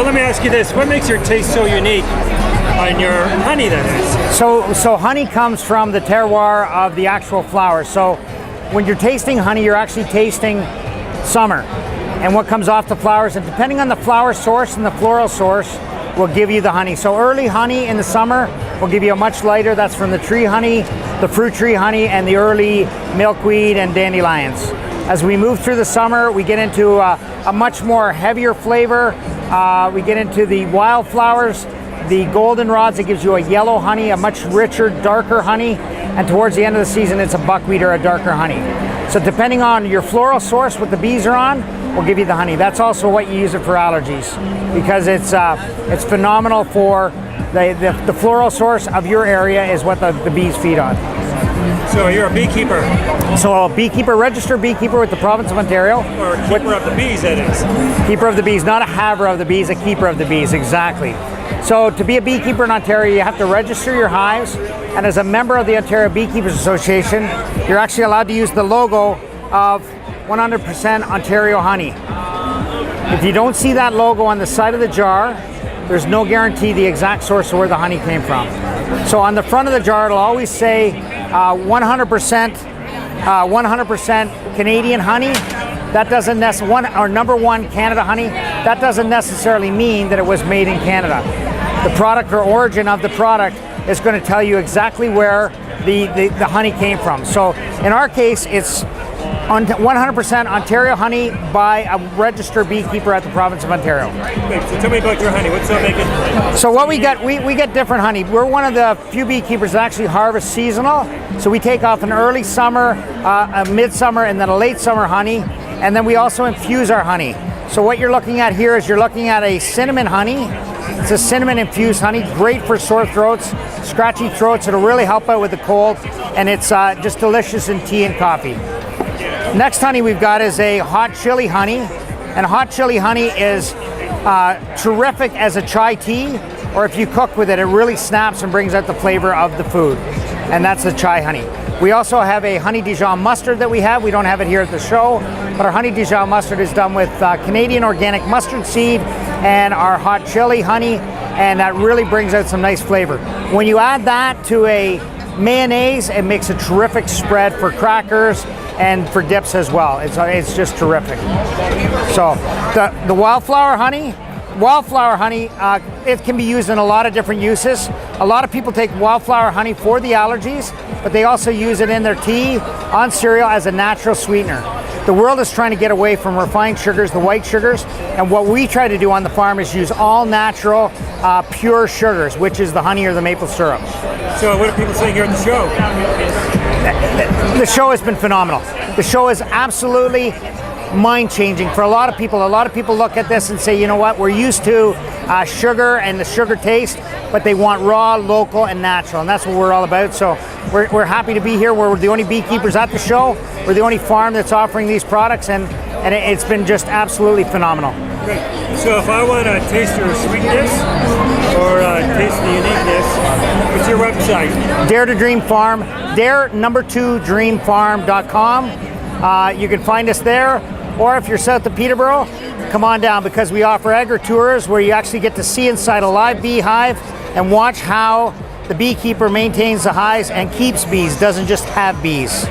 let me ask you this. What makes your taste so unique on your honey, that is? So honey comes from the terroir of the actual flower. So when you're tasting honey, you're actually tasting summer and what comes off the flowers. And depending on the flower source and the floral source, will give you the honey. So early honey in the summer will give you a much lighter. That's from the tree honey, the fruit tree honey, and the early milkweed and dandelions. As we move through the summer, we get into a much more heavier flavor. We get into the wildflowers, the goldenrods. It gives you a yellow honey, a much richer, darker honey. And towards the end of the season, it's a buckwheat or a darker honey. So depending on your floral source, what the bees are on, will give you the honey. That's also what you use it for allergies, because it's phenomenal for the floral source of your area is what the bees feed on. So you're a beekeeper? So a beekeeper, registered beekeeper with the province of Ontario. Or a keeper of the bees, that is. Keeper of the bees, not a haver of the bees, a keeper of the bees, exactly. So to be a beekeeper in Ontario, you have to register your hives, and as a member of the Ontario Beekeepers Association, you're actually allowed to use the logo of 100% Ontario honey. If you don't see that logo on the side of the jar, there's no guarantee the exact source of where the honey came from. So on the front of the jar, it'll always say 100% Canadian honey. That doesn't or number one Canada honey. That doesn't necessarily mean that it was made in Canada. The product or origin of the product is going to tell you exactly where the honey came from. So in our case, it's 100% Ontario honey by a registered beekeeper at the province of Ontario. So tell me about your honey. What's so make it? So what we get, we get different honey. We're one of the few beekeepers that actually harvest seasonal. So we take off an early summer, a midsummer, and then a late summer honey. And then we also infuse our honey. So what you're looking at here is you're looking at a cinnamon honey. It's a cinnamon infused honey, great for sore throats, scratchy throats. It'll really help out with the cold. And it's just delicious in tea and coffee. Next honey we've got is a hot chili honey, and hot chili honey is terrific as a chai tea, or if you cook with it, it really snaps and brings out the flavor of the food, and that's the chai honey. We also have a honey Dijon mustard that we have. We don't have it here at the show, but our honey Dijon mustard is done with Canadian organic mustard seed and our hot chili honey, and that really brings out some nice flavor. When you add that to a mayonnaise, it makes a terrific spread for crackers and for dips as well. It's just terrific. So the wildflower honey, it can be used in a lot of different uses. A lot of people take wildflower honey for the allergies, but they also use it in their tea, on cereal, as a natural sweetener. The world is trying to get away from refined sugars, the white sugars, and what we try to do on the farm is use all natural, pure sugars, which is the honey or the maple syrup. So what are people saying here at the show? The show has been phenomenal. The show is absolutely mind-changing for a lot of people. A lot of people look at this and say, you know what, we're used to sugar and the sugar taste, but they want raw, local, and natural, and that's what we're all about. So we're happy to be here. We're the only beekeepers at the show. We're the only farm that's offering these products, and it's been just absolutely phenomenal. Great. So if I want to taste your sweetness or taste the uniqueness, what's your website? Dare2Dream Farm, Dare2DreamFarm.com. You can find us there, or if you're south of Peterborough, come on down, because we offer agri-tours where you actually get to see inside a live beehive and watch how the beekeeper maintains the hives and keeps bees, doesn't just have bees.